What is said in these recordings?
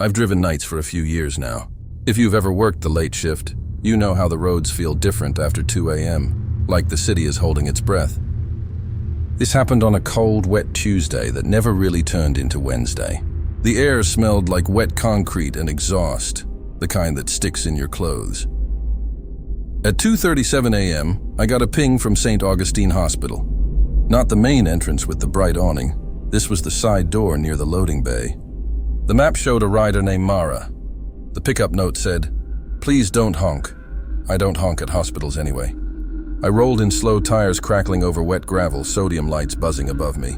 I've driven nights for a few years now. If you've ever worked the late shift, you know how the roads feel different after 2 a.m., like the city is holding its breath. This happened on a cold, wet Tuesday that never really turned into Wednesday. The air smelled like wet concrete and exhaust, the kind that sticks in your clothes. At 2:37 a.m., I got a ping from St. Augustine Hospital. Not the main entrance with the bright awning. This was the side door near the loading bay. The map showed a rider named Mara. The pickup note said, "Please don't honk." I don't honk at hospitals anyway. I rolled in slow, tires crackling over wet gravel, sodium lights buzzing above me.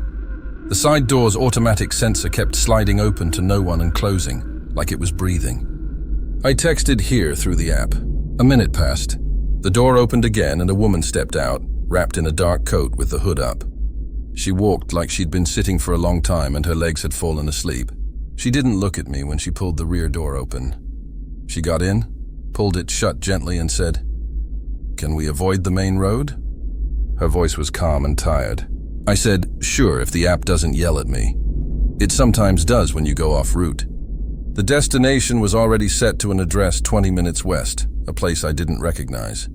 The side door's automatic sensor kept sliding open to no one and closing, like it was breathing. I texted here through the app. A minute passed. The door opened again and a woman stepped out, wrapped in a dark coat with the hood up. She walked like she'd been sitting for a long time and her legs had fallen asleep. She didn't look at me when she pulled the rear door open. She got in, pulled it shut gently and said, "Can we avoid the main road?" Her voice was calm and tired. I said, "Sure, if the app doesn't yell at me." It sometimes does when you go off route. The destination was already set to an address 20 minutes west, a place I didn't recognize.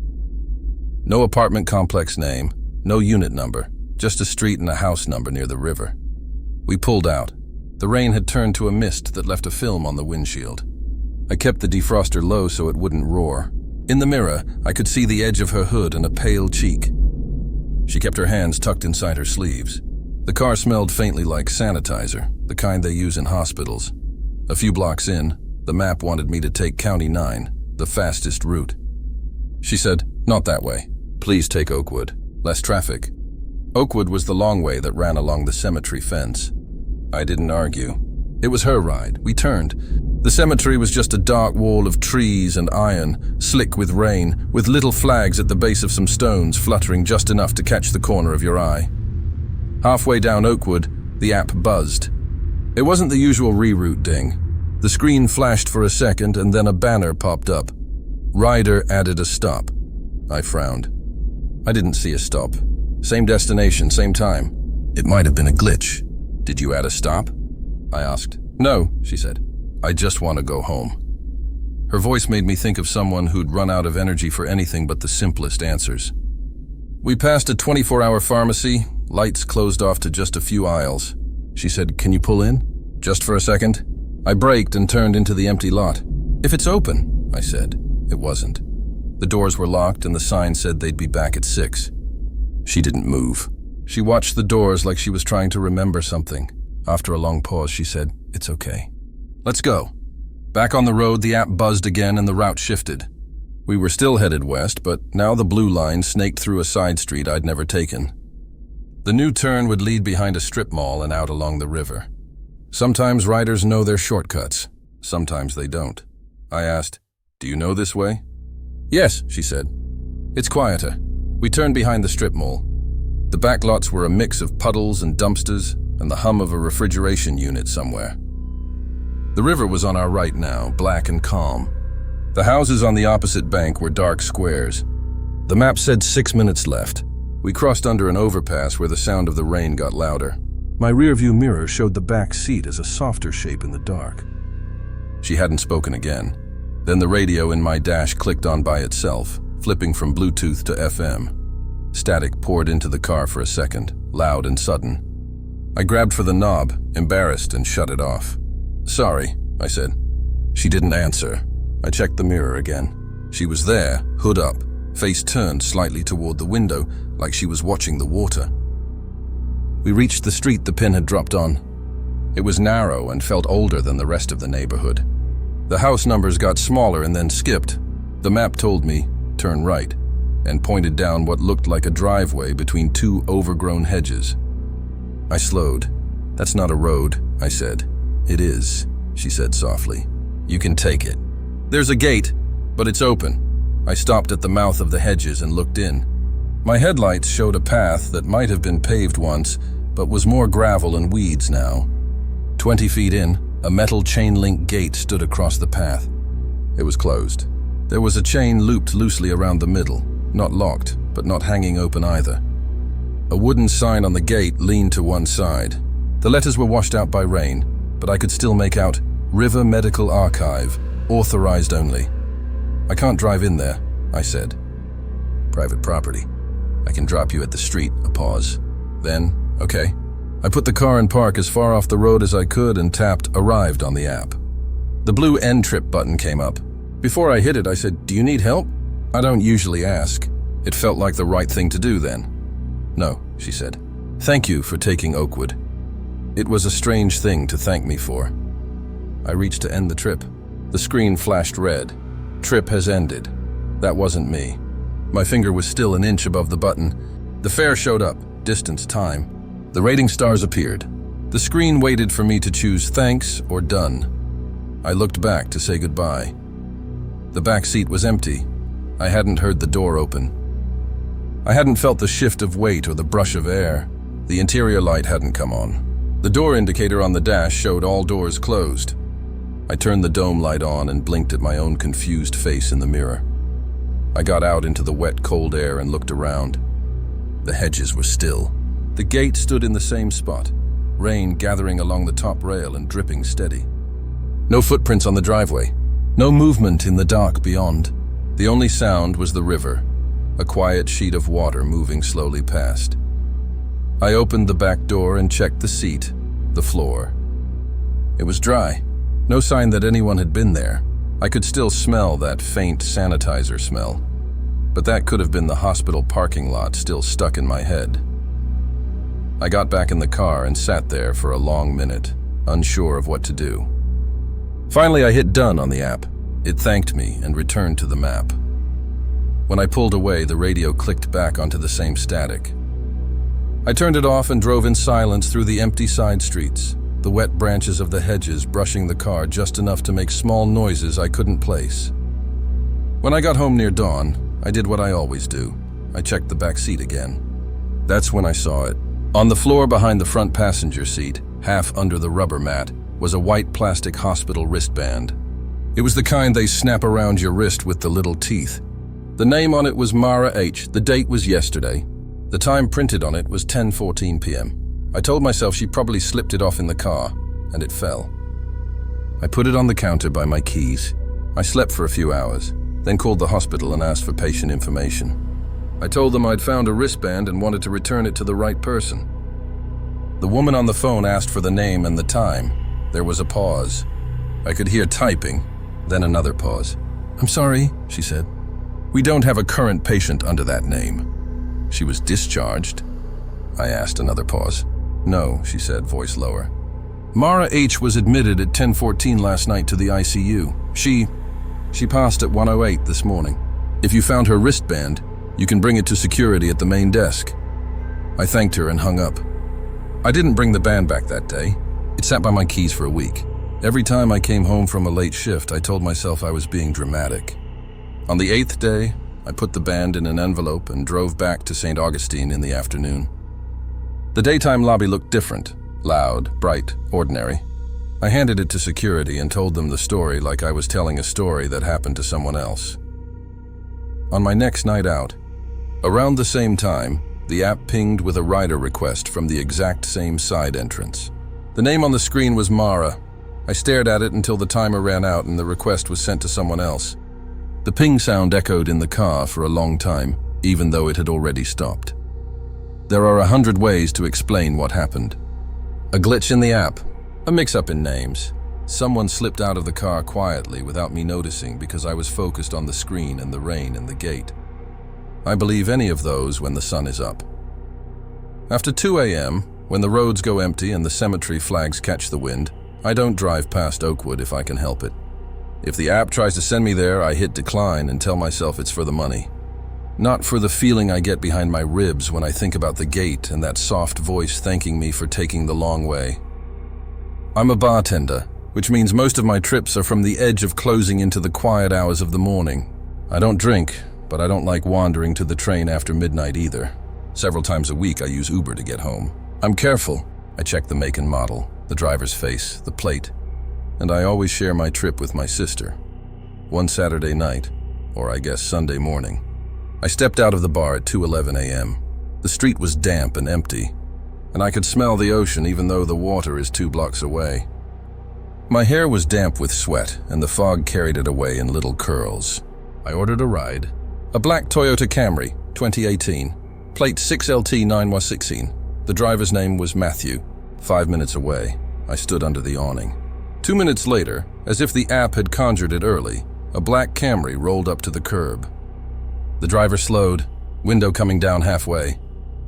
No apartment complex name, no unit number, just a street and a house number near the river. We pulled out. The rain had turned to a mist that left a film on the windshield. I kept the defroster low so it wouldn't roar. In the mirror, I could see the edge of her hood and a pale cheek. She kept her hands tucked inside her sleeves. The car smelled faintly like sanitizer, the kind they use in hospitals. A few blocks in, the map wanted me to take County 9, the fastest route. She said, "Not that way. Please take Oakwood. Less traffic." Oakwood was the long way that ran along the cemetery fence. I didn't argue. It was her ride. We turned. The cemetery was just a dark wall of trees and iron, slick with rain, with little flags at the base of some stones fluttering just enough to catch the corner of your eye. Halfway down Oakwood, the app buzzed. It wasn't the usual reroute ding. The screen flashed for a second and then a banner popped up. Rider added a stop. I frowned. I didn't see a stop. Same destination, same time. It might have been a glitch. "Did you add a stop?" I asked. "No," she said. "I just want to go home." Her voice made me think of someone who'd run out of energy for anything but the simplest answers. We passed a 24-hour pharmacy, lights closed off to just a few aisles. She said, "Can you pull in? Just for a second?" I braked and turned into the empty lot. "If it's open," I said. It wasn't. The doors were locked and the sign said they'd be back at 6. She didn't move. She watched the doors like she was trying to remember something. After a long pause, she said, "It's okay. Let's go." Back on the road, the app buzzed again and the route shifted. We were still headed west, but now the blue line snaked through a side street I'd never taken. The new turn would lead behind a strip mall and out along the river. Sometimes riders know their shortcuts. Sometimes they don't. I asked, "Do you know this way?" "Yes," she said. "It's quieter." We turned behind the strip mall. The backlots were a mix of puddles and dumpsters and the hum of a refrigeration unit somewhere. The river was on our right now, black and calm. The houses on the opposite bank were dark squares. The map said 6 minutes left. We crossed under an overpass where the sound of the rain got louder. My rearview mirror showed the back seat as a softer shape in the dark. She hadn't spoken again. Then the radio in my dash clicked on by itself, flipping from Bluetooth to FM. Static poured into the car for a second, loud and sudden. I grabbed for the knob, embarrassed, and shut it off. "Sorry," I said. She didn't answer. I checked the mirror again. She was there, hood up, face turned slightly toward the window, like she was watching the water. We reached the street the pin had dropped on. It was narrow and felt older than the rest of the neighborhood. The house numbers got smaller and then skipped. The map told me, "Turn right," and pointed down what looked like a driveway between two overgrown hedges. I slowed. "That's not a road," I said. "It is," she said softly. "You can take it. There's a gate, but it's open." I stopped at the mouth of the hedges and looked in. My headlights showed a path that might have been paved once, but was more gravel and weeds now. 20 feet in, a metal chain-link gate stood across the path. It was closed. There was a chain looped loosely around the middle, not locked, but not hanging open either. A wooden sign on the gate leaned to one side. The letters were washed out by rain, but I could still make out, River Medical Archive, authorized only. I can't drive in there, I said. Private property. I can drop you at the street, a pause. Then, okay. I put the car in park as far off the road as I could and tapped Arrived on the app. The blue End Trip button came up. Before I hit it, I said, "Do you need help?" I don't usually ask. It felt like the right thing to do then. "No," she said. "Thank you for taking Oakwood." It was a strange thing to thank me for. I reached to end the trip. The screen flashed red. Trip has ended. That wasn't me. My finger was still an inch above the button. The fare showed up, distance, time. The rating stars appeared. The screen waited for me to choose thanks or done. I looked back to say goodbye. The back seat was empty. I hadn't heard the door open. I hadn't felt the shift of weight or the brush of air. The interior light hadn't come on. The door indicator on the dash showed all doors closed. I turned the dome light on and blinked at my own confused face in the mirror. I got out into the wet, cold air and looked around. The hedges were still. The gate stood in the same spot, rain gathering along the top rail and dripping steady. No footprints on the driveway. No movement in the dark beyond. The only sound was the river, a quiet sheet of water moving slowly past. I opened the back door and checked the seat, the floor. It was dry. No sign that anyone had been there. I could still smell that faint sanitizer smell. But that could have been the hospital parking lot still stuck in my head. I got back in the car and sat there for a long minute, unsure of what to do. Finally, I hit done on the app. It thanked me and returned to the map. When I pulled away, the radio clicked back onto the same static. I turned it off and drove in silence through the empty side streets, the wet branches of the hedges brushing the car just enough to make small noises I couldn't place. When I got home near dawn, I did what I always do. I checked the back seat again. That's when I saw it. On the floor behind the front passenger seat, half under the rubber mat, was a white plastic hospital wristband. It was the kind they snap around your wrist with the little teeth. The name on it was Mara H. The date was yesterday. The time printed on it was 10:14 p.m. I told myself she probably slipped it off in the car, and it fell. I put it on the counter by my keys. I slept for a few hours, then called the hospital and asked for patient information. I told them I'd found a wristband and wanted to return it to the right person. The woman on the phone asked for the name and the time. There was a pause. I could hear typing, then another pause. "I'm sorry," she said. "We don't have a current patient under that name." "She was discharged?" I asked. Another pause. "No," she said, voice lower. "Mara H. was admitted at 10:14 last night to the ICU. She passed at 1:08 this morning. If you found her wristband, you can bring it to security at the main desk." I thanked her and hung up. I didn't bring the band back that day. It sat by my keys for a week. Every time I came home from a late shift, I told myself I was being dramatic. On the 8th day, I put the band in an envelope and drove back to St. Augustine in the afternoon. The daytime lobby looked different, loud, bright, ordinary. I handed it to security and told them the story like I was telling a story that happened to someone else. On my next night out, around the same time, the app pinged with a rider request from the exact same side entrance. The name on the screen was Mara. I stared at it until the timer ran out and the request was sent to someone else. The ping sound echoed in the car for a long time, even though it had already stopped. There are 100 ways to explain what happened. A glitch in the app, a mix-up in names. Someone slipped out of the car quietly without me noticing because I was focused on the screen and the rain and the gate. I believe any of those when the sun is up. After 2 a.m., when the roads go empty and the cemetery flags catch the wind, I don't drive past Oakwood if I can help it. If the app tries to send me there, I hit decline and tell myself it's for the money. Not for the feeling I get behind my ribs when I think about the gate and that soft voice thanking me for taking the long way. I'm a bartender, which means most of my trips are from the edge of closing into the quiet hours of the morning. I don't drink, but I don't like wandering to the train after midnight either. Several times a week I use Uber to get home. I'm careful. I check the make and model, the driver's face, the plate, and I always share my trip with my sister. One Saturday night, or I guess Sunday morning, I stepped out of the bar at 2:11 a.m. The street was damp and empty, and I could smell the ocean even though the water is 2 blocks away. My hair was damp with sweat, and the fog carried it away in little curls. I ordered a ride. A black Toyota Camry, 2018, plate 6LT916. The driver's name was Matthew. 5 minutes away, I stood under the awning. 2 minutes later, as if the app had conjured it early, a black Camry rolled up to the curb. The driver slowed, window coming down halfway.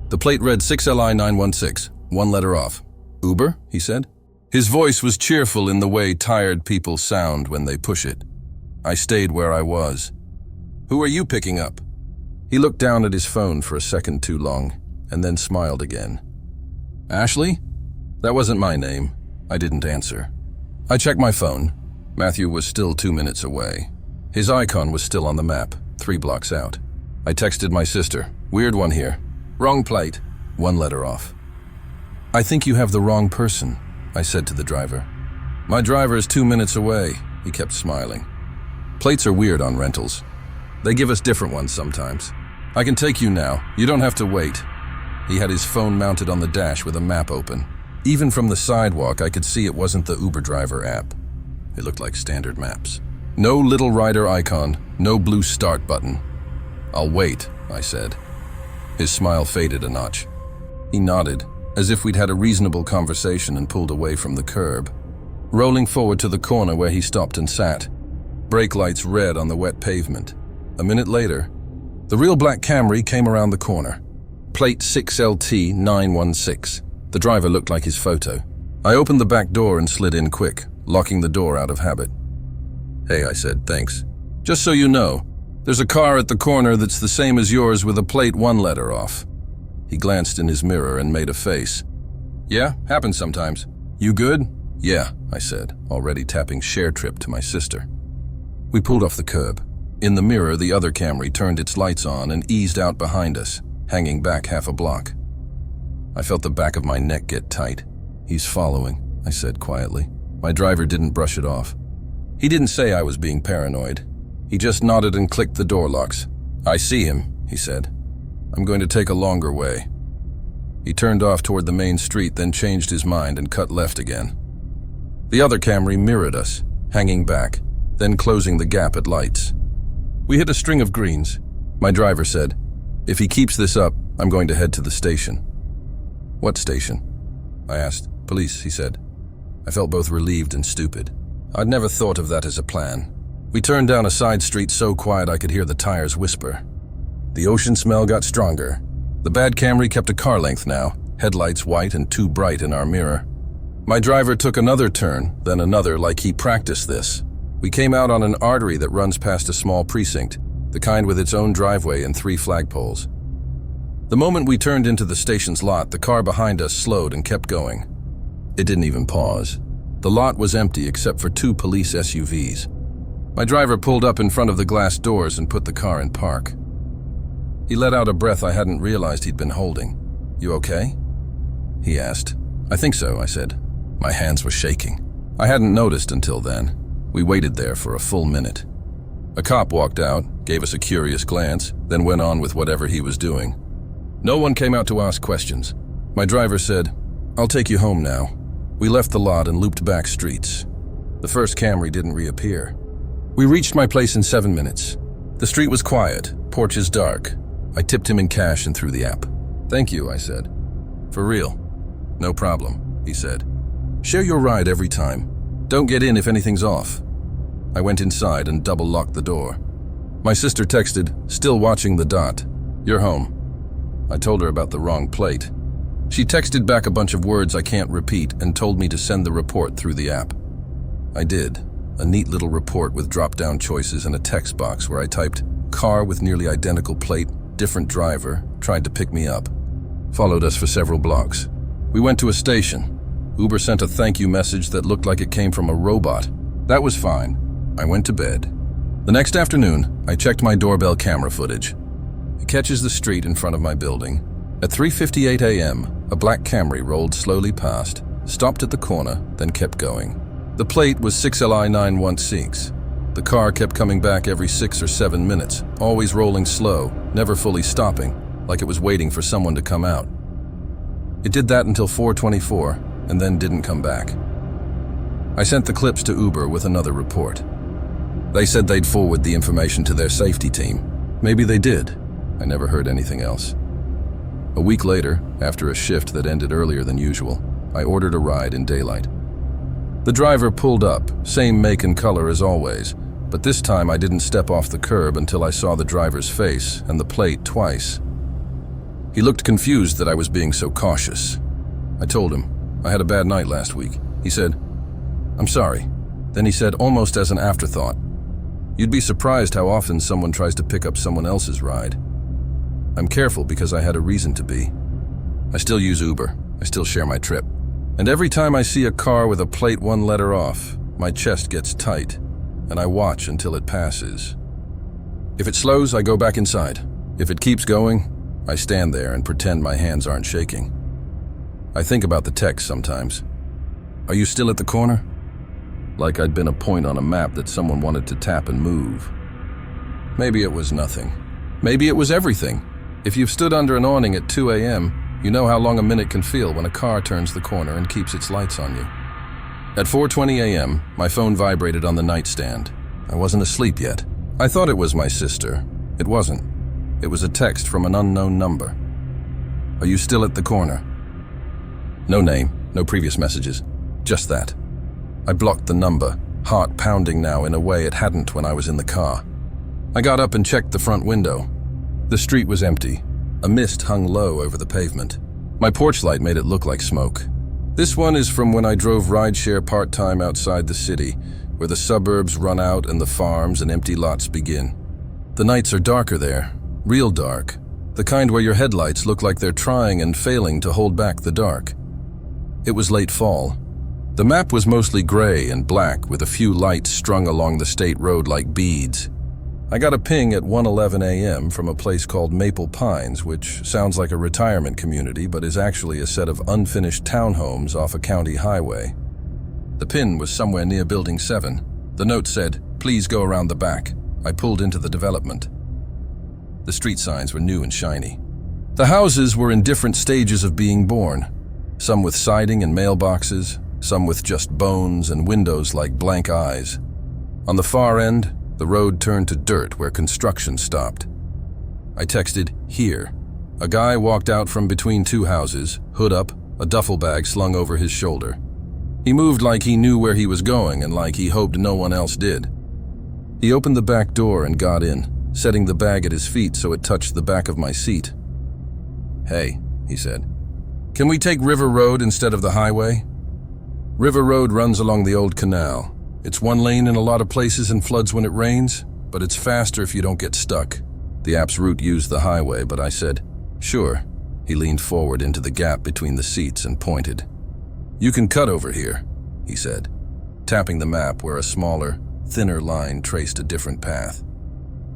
The plate read 6LI916, one letter off. "Uber?" he said. His voice was cheerful in the way tired people sound when they push it. I stayed where I was. "Who are you picking up?" He looked down at his phone for a second too long, and then smiled again. "Ashley?" That wasn't my name. I didn't answer. I checked my phone. Matthew was still 2 minutes away. His icon was still on the map, 3 blocks out. I texted my sister. "Weird one here. Wrong plate. One letter off." "I think you have the wrong person," I said to the driver. "My driver is 2 minutes away," he kept smiling. "Plates are weird on rentals. They give us different ones sometimes. I can take you now. You don't have to wait." He had his phone mounted on the dash with a map open. Even from the sidewalk, I could see it wasn't the Uber driver app. It looked like standard maps. No little rider icon, no blue start button. "I'll wait," I said. His smile faded a notch. He nodded, as if we'd had a reasonable conversation, and pulled away from the curb. Rolling forward to the corner where he stopped and sat. Brake lights red on the wet pavement. A minute later, the real black Camry came around the corner. Plate 6LT916. The driver looked like his photo. I opened the back door and slid in quick, locking the door out of habit. "Hey," I said, "thanks. Just so you know, there's a car at the corner that's the same as yours with a plate 1 letter off." He glanced in his mirror and made a face. "Yeah, happens sometimes. You good?" "Yeah," I said, already tapping share trip to my sister. We pulled off the curb. In the mirror, the other Camry turned its lights on and eased out behind us, hanging back half a block. I felt the back of my neck get tight. "He's following," I said quietly. My driver didn't brush it off. He didn't say I was being paranoid. He just nodded and clicked the door locks. "I see him," he said. "I'm going to take a longer way." He turned off toward the main street, then changed his mind and cut left again. The other Camry mirrored us, hanging back, then closing the gap at lights. We hit a string of greens. My driver said, "If he keeps this up, I'm going to head to the station." "What station?" I asked. "Police," he said. I felt both relieved and stupid. I'd never thought of that as a plan. We turned down a side street so quiet I could hear the tires whisper. The ocean smell got stronger. The bad Camry kept a car length now, headlights white and too bright in our mirror. My driver took another turn, then another, like he practiced this. We came out on an artery that runs past a small precinct, the kind with its own driveway and 3 flagpoles. The moment we turned into the station's lot, the car behind us slowed and kept going. It didn't even pause. The lot was empty except for 2 police SUVs. My driver pulled up in front of the glass doors and put the car in park. He let out a breath I hadn't realized he'd been holding. "You okay?" he asked. "I think so," I said. My hands were shaking. I hadn't noticed until then. We waited there for a full minute. A cop walked out, gave us a curious glance, then went on with whatever he was doing. No one came out to ask questions. My driver said, "I'll take you home now." We left the lot and looped back streets. The first Camry didn't reappear. We reached my place in 7 minutes. The street was quiet, porches dark. I tipped him in cash and threw the app. "Thank you," I said. "For real." "No problem," he said. "Share your ride every time. Don't get in if anything's off." I went inside and double-locked the door. My sister texted, still watching the dot, "You're home." I told her about the wrong plate. She texted back a bunch of words I can't repeat and told me to send the report through the app. I did. A neat little report with drop-down choices and a text box where I typed, "Car with nearly identical plate, different driver, tried to pick me up." Followed us for several blocks. We went to a station. Uber sent a thank you message that looked like it came from a robot. That was fine. I went to bed. The next afternoon, I checked my doorbell camera footage. It catches the street in front of my building. At 3:58 a.m., a black Camry rolled slowly past, stopped at the corner, then kept going. The plate was 6LI916. The car kept coming back every 6 or 7 minutes, always rolling slow, never fully stopping, like it was waiting for someone to come out. It did that until 4:24, and then didn't come back. I sent the clips to Uber with another report. They said they'd forward the information to their safety team. Maybe they did. I never heard anything else. A week later, after a shift that ended earlier than usual, I ordered a ride in daylight. The driver pulled up, same make and color as always, but this time I didn't step off the curb until I saw the driver's face and the plate twice. He looked confused that I was being so cautious. I told him, I had a bad night last week. He said, I'm sorry. Then he said, almost as an afterthought, you'd be surprised how often someone tries to pick up someone else's ride. I'm careful because I had a reason to be. I still use Uber. I still share my trip. And every time I see a car with a plate one letter off, my chest gets tight, and I watch until it passes. If it slows, I go back inside. If it keeps going, I stand there and pretend my hands aren't shaking. I think about the text sometimes. Are you still at the corner? Like I'd been a point on a map that someone wanted to tap and move. Maybe it was nothing. Maybe it was everything. If you've stood under an awning at 2 a.m., you know how long a minute can feel when a car turns the corner and keeps its lights on you. At 4:20 a.m., my phone vibrated on the nightstand. I wasn't asleep yet. I thought it was my sister. It wasn't. It was a text from an unknown number. Are you still at the corner? No name, no previous messages. Just that. I blocked the number, heart pounding now in a way it hadn't when I was in the car. I got up and checked the front window. The street was empty. A mist hung low over the pavement. My porch light made it look like smoke. This one is from when I drove rideshare part-time outside the city, where the suburbs run out and the farms and empty lots begin. The nights are darker there, real dark, the kind where your headlights look like they're trying and failing to hold back the dark. It was late fall. The map was mostly gray and black with a few lights strung along the state road like beads. I got a ping at 1:11 a.m. from a place called Maple Pines, which sounds like a retirement community but is actually a set of unfinished townhomes off a county highway. The pin was somewhere near Building 7. The note said, "Please go around the back." I pulled into the development. The street signs were new and shiny. The houses were in different stages of being born, some with siding and mailboxes, some with just bones and windows like blank eyes. On the far end, the road turned to dirt where construction stopped. I texted, "Here." A guy walked out from between two houses, hood up, a duffel bag slung over his shoulder. He moved like he knew where he was going and like he hoped no one else did. He opened the back door and got in, setting the bag at his feet so it touched the back of my seat. "Hey," he said. "Can we take River Road instead of the highway?" River Road runs along the old canal. It's one lane in a lot of places and floods when it rains, but it's faster if you don't get stuck. The app's route used the highway, but I said, "Sure." He leaned forward into the gap between the seats and pointed. "You can cut over here," he said, tapping the map where a smaller, thinner line traced a different path.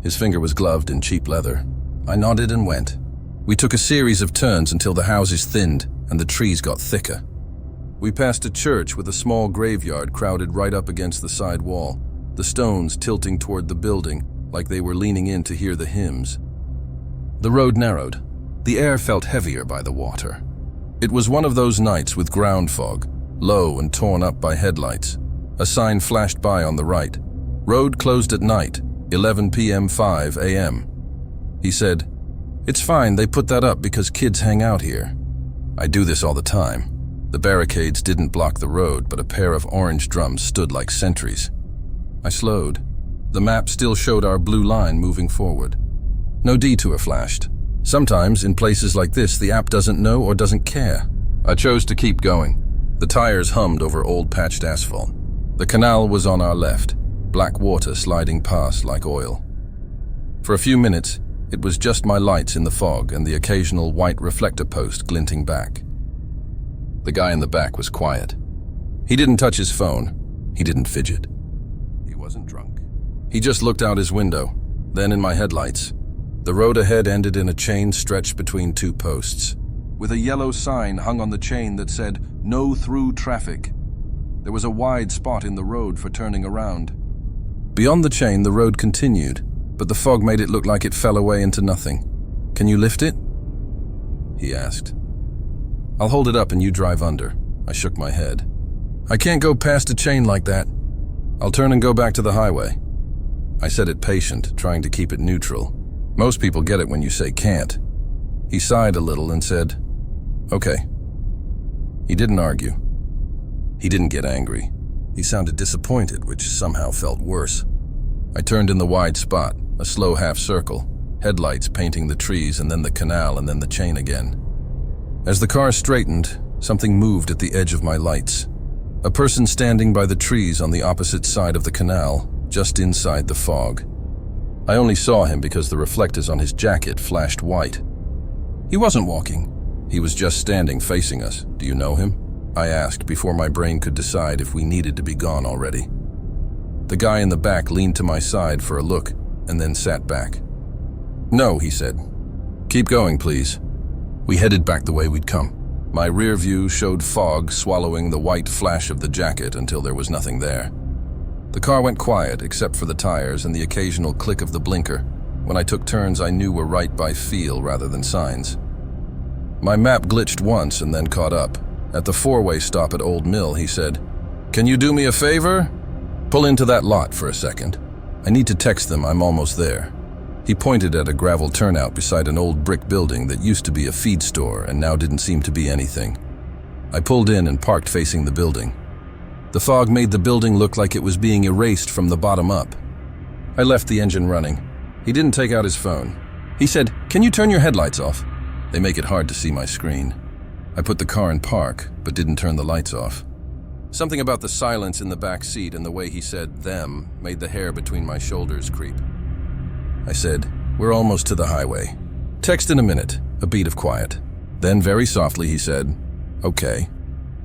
His finger was gloved in cheap leather. I nodded and went. We took a series of turns until the houses thinned and the trees got thicker. We passed a church with a small graveyard crowded right up against the side wall, the stones tilting toward the building like they were leaning in to hear the hymns. The road narrowed. The air felt heavier by the water. It was one of those nights with ground fog, low and torn up by headlights. A sign flashed by on the right. Road closed at night, 11 p.m. 5 a.m. He said, "It's fine, they put that up because kids hang out here." I do this all the time. The barricades didn't block the road, but a pair of orange drums stood like sentries. I slowed. The map still showed our blue line moving forward. No detour flashed. Sometimes, in places like this, the app doesn't know or doesn't care. I chose to keep going. The tires hummed over old patched asphalt. The canal was on our left, black water sliding past like oil. For a few minutes, it was just my lights in the fog and the occasional white reflector post glinting back. The guy in the back was quiet. He didn't touch his phone. He didn't fidget. He wasn't drunk. He just looked out his window. Then in my headlights, the road ahead ended in a chain stretched between two posts, with a yellow sign hung on the chain that said, "No through traffic." There was a wide spot in the road for turning around. Beyond the chain, the road continued, but the fog made it look like it fell away into nothing. "Can you lift it?" he asked. "I'll hold it up and you drive under." I shook my head. I can't go past a chain like that. I'll turn and go back to the highway. I said it patient, trying to keep it neutral. Most people get it when you say can't. He sighed a little and said, okay. He didn't argue. He didn't get angry. He sounded disappointed, which somehow felt worse. I turned in the wide spot, a slow half circle, headlights painting the trees and then the canal and then the chain again. As the car straightened, something moved at the edge of my lights. A person standing by the trees on the opposite side of the canal, just inside the fog. I only saw him because the reflectors on his jacket flashed white. He wasn't walking. He was just standing facing us. Do you know him? I asked before my brain could decide if we needed to be gone already. The guy in the back leaned to my side for a look and then sat back. No, he said. Keep going, please. We headed back the way we'd come. My rear view showed fog swallowing the white flash of the jacket until there was nothing there. The car went quiet except for the tires and the occasional click of the blinker. When I took turns I knew were right by feel rather than signs. My map glitched once and then caught up. At the four-way stop at Old Mill, he said, "Can you do me a favor? Pull into that lot for a second. I need to text them I'm almost there." He pointed at a gravel turnout beside an old brick building that used to be a feed store and now didn't seem to be anything. I pulled in and parked facing the building. The fog made the building look like it was being erased from the bottom up. I left the engine running. He didn't take out his phone. He said, "Can you turn your headlights off? They make it hard to see my screen." I put the car in park, but didn't turn the lights off. Something about the silence in the back seat and the way he said "them" made the hair between my shoulders creep. I said, "We're almost to the highway. Text in a minute," a beat of quiet. Then very softly he said, "Okay."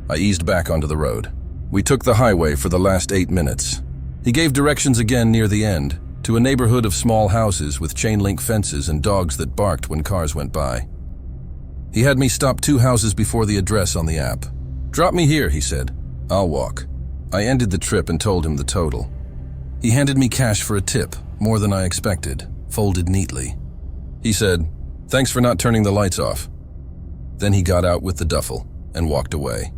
I eased back onto the road. We took the highway for the last 8 minutes. He gave directions again near the end, to a neighborhood of small houses with chain-link fences and dogs that barked when cars went by. He had me stop 2 houses before the address on the app. "Drop me here," he said. "I'll walk." I ended the trip and told him the total. He handed me cash for a tip, more than I expected, folded neatly. He said, "Thanks for not turning the lights off." Then he got out with the duffel and walked away.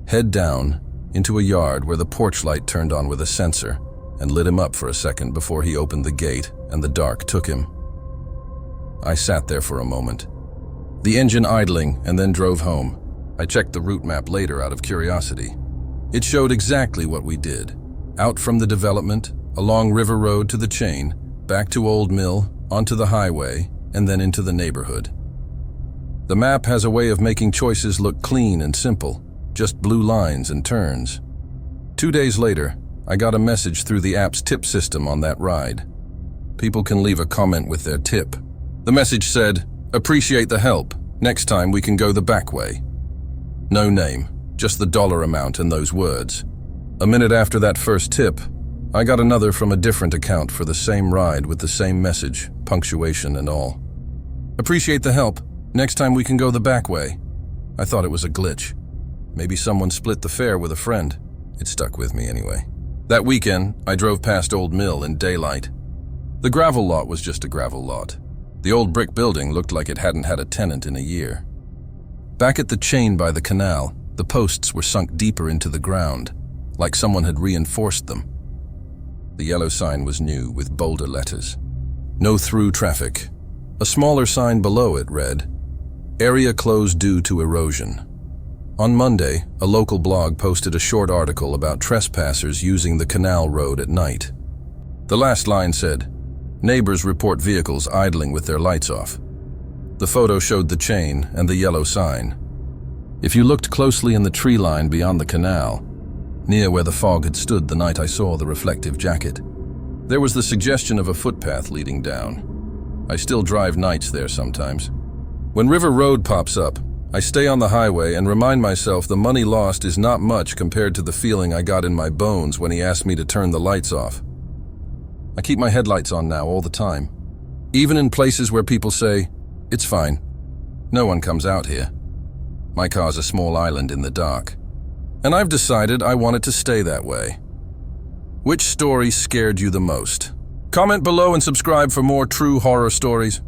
Head down, into a yard where the porch light turned on with a sensor and lit him up for a second before he opened the gate and the dark took him. I sat there for a moment, the engine idling, and then drove home. I checked the route map later out of curiosity. It showed exactly what we did. Out from the development, along River Road to the chain, back to Old Mill, onto the highway, and then into the neighborhood. The map has a way of making choices look clean and simple, just blue lines and turns. 2 days later, I got a message through the app's tip system on that ride. People can leave a comment with their tip. The message said, "Appreciate the help. Next time we can go the back way." No name, just the dollar amount and those words. A minute after that first tip, I got another from a different account for the same ride with the same message, punctuation and all. "Appreciate the help. Next time we can go the back way." I thought it was a glitch. Maybe someone split the fare with a friend. It stuck with me anyway. That weekend, I drove past Old Mill in daylight. The gravel lot was just a gravel lot. The old brick building looked like it hadn't had a tenant in a year. Back at the chain by the canal, the posts were sunk deeper into the ground, like someone had reinforced them. The yellow sign was new with bolder letters. No through traffic. A smaller sign below it read, "Area closed due to erosion." On Monday, a local blog posted a short article about trespassers using the canal road at night. The last line said, "Neighbors report vehicles idling with their lights off." The photo showed the chain and the yellow sign. If you looked closely in the tree line beyond the canal, near where the fog had stood the night I saw the reflective jacket, there was the suggestion of a footpath leading down. I still drive nights there sometimes. When River Road pops up, I stay on the highway and remind myself the money lost is not much compared to the feeling I got in my bones when he asked me to turn the lights off. I keep my headlights on now all the time, even in places where people say, "It's fine. No one comes out here." My car's a small island in the dark, and I've decided I want it to stay that way. Which story scared you the most? Comment below and subscribe for more true horror stories.